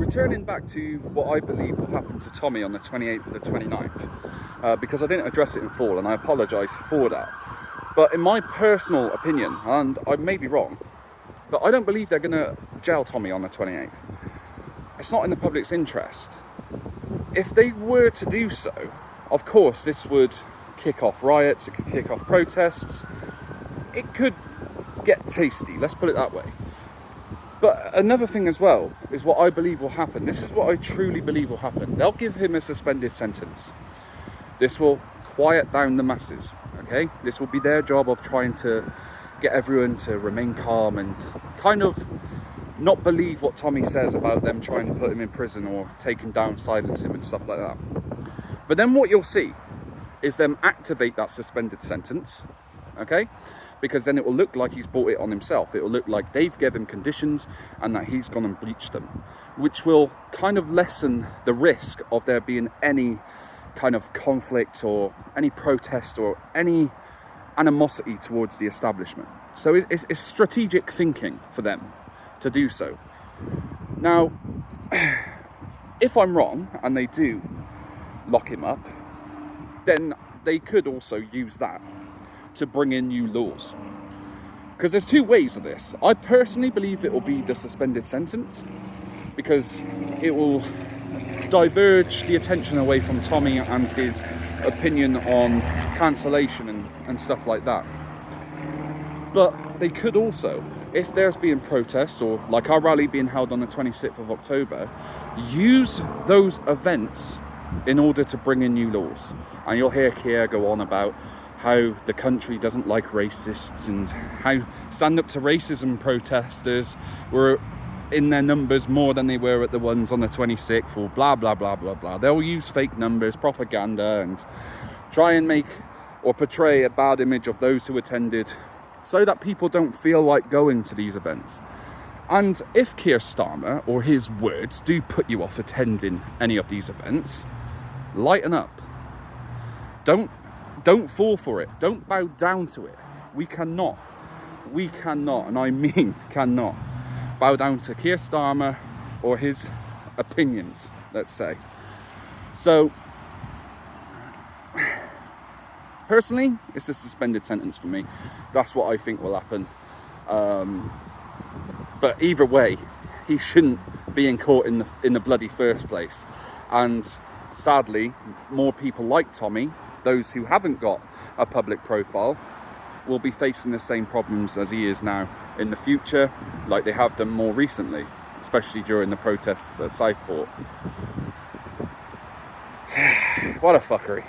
returning back to what I believe will happen to Tommy on the 28th or the 29th, because I didn't address it in full, and I apologise for that. But in my personal opinion, and I may be wrong, but I don't believe they're going to jail Tommy on the 28th. It's not in the public's interest. If they were to do so, of course, this would kick off riots, it could kick off protests, it could get tasty, let's put it that way. But another thing as well is what I believe will happen. This is what I truly believe will happen. They'll give him a suspended sentence. This will quiet down the masses, okay? This will be their job of trying to get everyone to remain calm and kind of not believe what Tommy says about them trying to put him in prison or take him down, silence him and stuff like that. But then what you'll see is them activate that suspended sentence, okay? Because then it will look like he's brought it on himself. It will look like they've given him conditions and that he's gone and breached them, which will kind of lessen the risk of there being any kind of conflict or any protest or any animosity towards the establishment. So it's strategic thinking for them to do so. Now, if I'm wrong and they do lock him up, then they could also use that to bring in new laws. Because there's two ways of this. I personally believe it will be the suspended sentence, because it will diverge the attention away from Tommy and his opinion on cancellation and stuff like that. But they could also, if there's being protests or like our rally being held on the 26th of October, use those events in order to bring in new laws. And you'll hear Keir go on about how the country doesn't like racists and how stand up to racism protesters were in their numbers more than they were at the ones on the 26th, or blah blah blah blah blah. They'll use fake numbers, propaganda, and try and make or portray a bad image of those who attended so that people don't feel like going to these events. And if Keir Starmer or his words do put you off attending any of these events, lighten up. Don't fall for it. Don't bow down to it. We cannot, and I mean cannot, bow down to Keir Starmer or his opinions, let's say. So, personally, it's a suspended sentence for me. That's what I think will happen. But either way, he shouldn't be in court in the bloody first place. And sadly, more people like Tommy, those who haven't got a public profile, will be facing the same problems as he is now in the future, like they have done more recently, especially during the protests at Southport. What a fuckery.